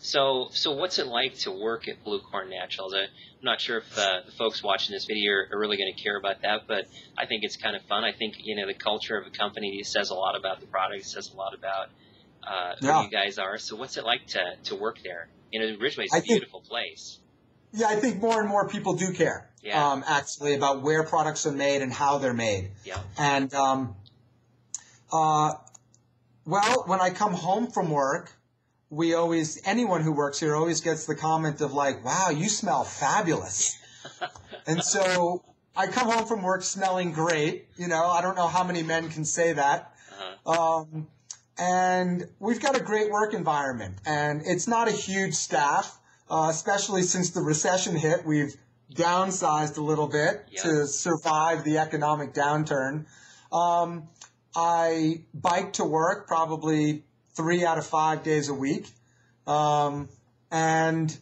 So what's it like to work at Bluecorn Naturals? I'm not sure if the folks watching this video are really going to care about that, but I think it's kind of fun. I think, the culture of a company says a lot about the product, says a lot about who you guys are. So what's it like to work there? Ridgeway's a beautiful place. Yeah, I think more and more people do care, actually, about where products are made and how they're made. Yeah. And, well, when I come home from work, anyone who works here always gets the comment of like, wow, you smell fabulous. And so I come home from work smelling great. I don't know how many men can say that. And we've got a great work environment, and it's not a huge staff, especially since the recession hit. We've downsized a little bit to survive the economic downturn. I bike to work probably 3 out of 5 days a week. And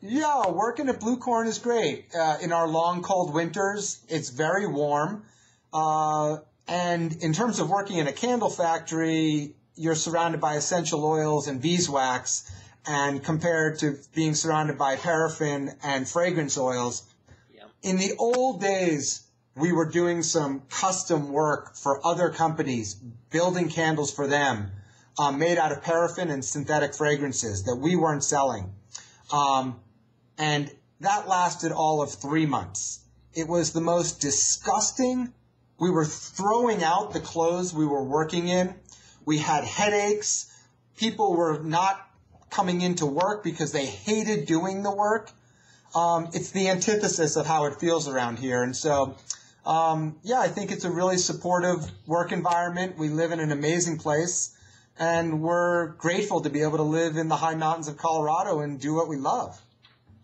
yeah, working at Bluecorn is great. In our long, cold winters, it's very warm. And in terms of working in a candle factory, you're surrounded by essential oils and beeswax, and compared to being surrounded by paraffin and fragrance oils. In the old days, we were doing some custom work for other companies, building candles for them, made out of paraffin and synthetic fragrances that we weren't selling. And that lasted all of 3 months. It was the most disgusting. We were throwing out the clothes we were working in. We had headaches. People were not coming into work because they hated doing the work. It's the antithesis of how it feels around here. And so, I think it's a really supportive work environment. We live in an amazing place, and we're grateful to be able to live in the high mountains of Colorado and do what we love.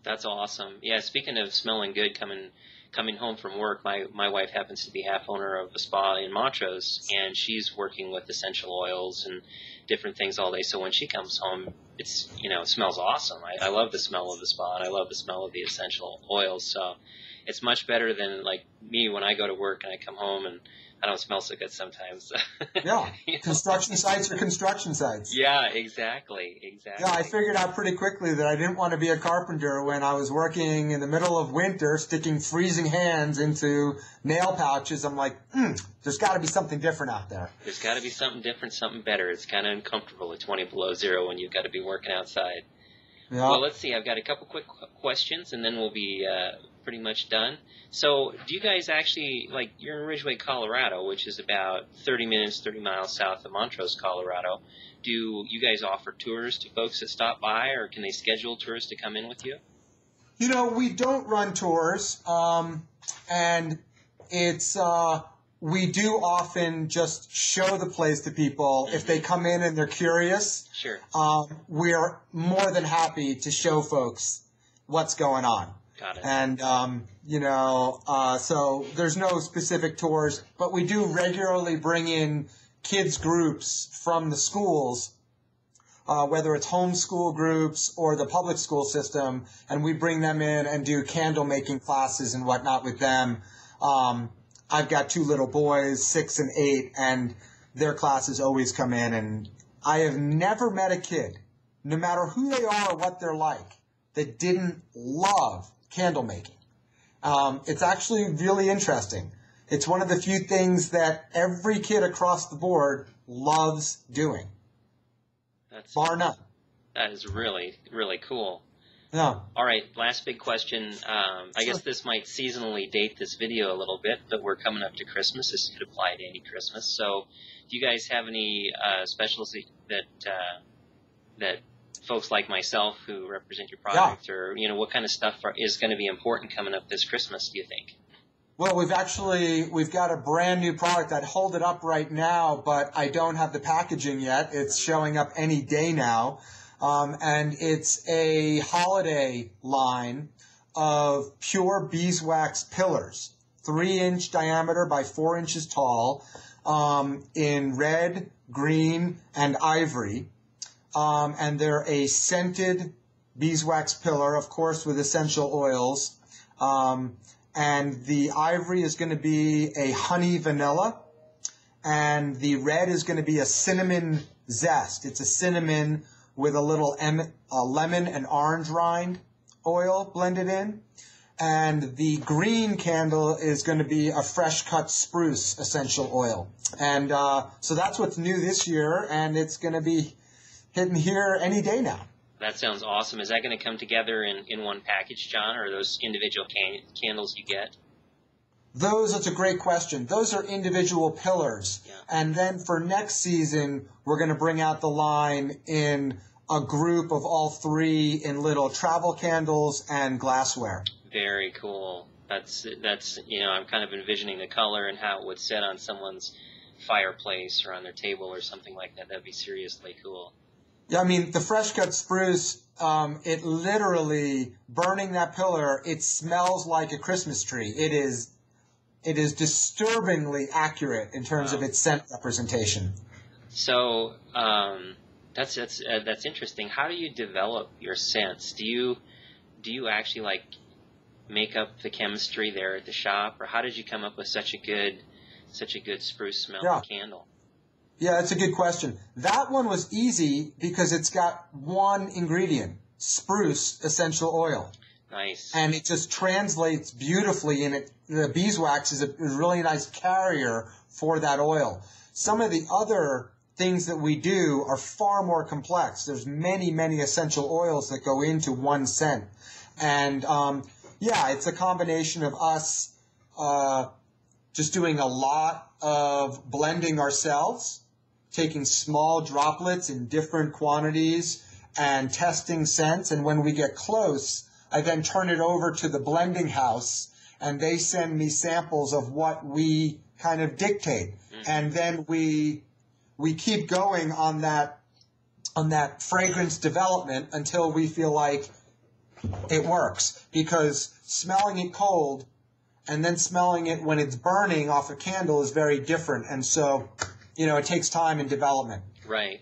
That's awesome. Yeah, speaking of smelling good, coming home from work, my wife happens to be half owner of a spa in Montrose, and she's working with essential oils and different things all day. So when she comes home, it smells awesome. I love the smell of the spa, and I love the smell of the essential oils. So it's much better than like me when I go to work and I come home and I don't smell so good sometimes. Yeah, construction sites are construction sites. Yeah, exactly. Yeah, I figured out pretty quickly that I didn't want to be a carpenter when I was working in the middle of winter, sticking freezing hands into nail pouches. I'm like, there's got to be something different out there. There's got to be something different, something better. It's kind of uncomfortable at 20 below zero when you've got to be working outside. Yeah. Well, let's see. I've got a couple quick questions, and then we'll be pretty much done. So do you guys actually, you're in Ridgway, Colorado, which is about 30 miles south of Montrose, Colorado. Do you guys offer tours to folks that stop by, or can they schedule tours to come in with you? We don't run tours, and it's we do often just show the place to people. If they come in and they're curious, sure. We're more than happy to show folks what's going on. Got it. And, so there's no specific tours, but we do regularly bring in kids groups from the schools, whether it's homeschool groups or the public school system, and we bring them in and do candle making classes and whatnot with them. I've got 2 little boys, 6 and 8, and their classes always come in, and I have never met a kid, no matter who they are or what they're like, that didn't love candle making. It's actually really interesting. It's one of the few things that every kid across the board loves doing. Bar none. That is really, really cool. Yeah. All right, last big question. I guess this might seasonally date this video a little bit, but we're coming up to Christmas. This could apply to any Christmas. So do you guys have any specials that folks like myself who represent your product, or what kind of stuff is going to be important coming up this Christmas, do you think? Well, we've got a brand new product. I'd hold it up right now, but I don't have the packaging yet. It's showing up any day now. And it's a holiday line of pure beeswax pillars, 3-inch diameter by 4 inches tall, in red, green, and ivory. And they're a scented beeswax pillar, of course, with essential oils. And the ivory is going to be a honey vanilla, and the red is going to be a cinnamon zest. It's a cinnamon with a little lemon and orange rind oil blended in. And the green candle is going to be a fresh cut spruce essential oil. And so that's what's new this year, and it's going to be hitting here any day now. That sounds awesome. Is that going to come together in one package, Jon, or are those individual candles you get? That's a great question. Those are individual pillars. Yeah. And then for next season, we're going to bring out the line in a group of all three in little travel candles and glassware. Very cool. That's I'm kind of envisioning the color and how it would set on someone's fireplace or on their table or something like that. That'd be seriously cool. Yeah, I mean, the fresh cut spruce, it literally, burning that pillar, it smells like a Christmas tree. It is disturbingly accurate in terms of its scent representation. So that's interesting. How do you develop your scents? Do you actually make up the chemistry there at the shop, or how did you come up with such a good spruce smelling candle? Yeah, that's a good question. That one was easy because it's got one ingredient, spruce essential oil. Nice. And it just translates beautifully, and the beeswax is a really nice carrier for that oil. Some of the other things that we do are far more complex. There's many, many essential oils that go into one scent. And it's a combination of us just doing a lot of blending ourselves, taking small droplets in different quantities and testing scents. And when we get close, I then turn it over to the blending house, and they send me samples of what we kind of dictate. And then we keep going on that fragrance development until we feel like it works. Because smelling it cold and then smelling it when it's burning off a candle is very different. And so, it takes time in development. Right.